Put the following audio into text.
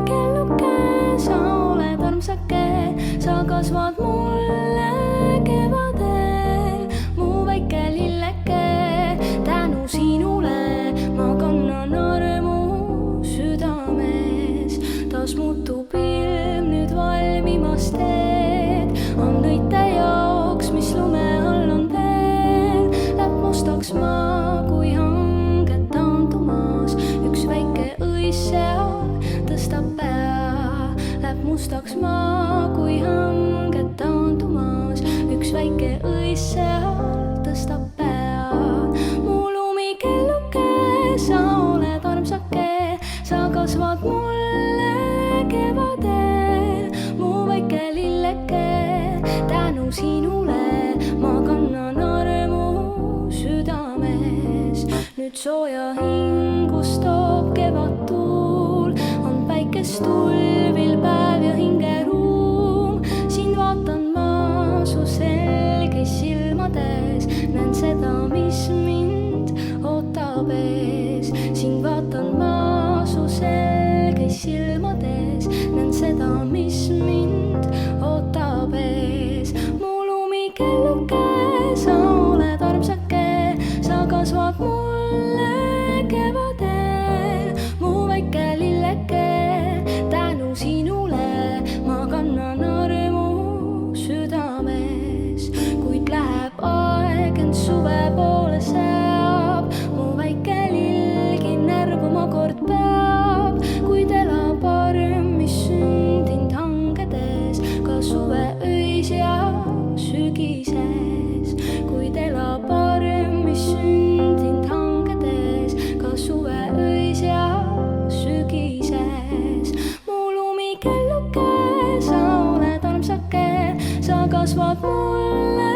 lummikelluke, sa oled armsake, sa kasvad mulle kevadel, mu väike lilleke. Tänu sinule ma kannan armu südames, taas muutub ilm nüüd valmimas teed. On õite jaoks, mis lume all on veel, läheb mustaks maa kui hanged taandumas. Üks väike õisseal tõstab pea, läheb mustaks maa kui hanged taandumas. Üks väike õisseal tõstab pea. Mu lummikelluke, sa oled armsake, sa kasvad mulle kevadel, mu väike lilleke. Tänu sinule ma kannan armu südames, nüüd sooja hingus toob kevad-tuul. On päikest tulvil päev ja hingeruum, sind vaatan ma su selgeis silmades, näen seda, mis mind ootab ees. Sind vaatan ma su selgeis silmades, näen seda, mis mind ootab ees. Mu lummikelluke, sa oled armsake, sa kasvad mulle kevadel, mu väike lilleke. Tänu sinule ma kannan armu südames, kuid läheb aeg, ent suve poole seab. Mu väike lillgi närvuma kord peab, kuid elab arm, mis sündinud hangedes, ka suve öis ja sügises. Kuid elab arm, mis sündinud hangedes, ka suve öis ja sügises. Mu lummikelluke, sa oled armsake, sa kasvad mulle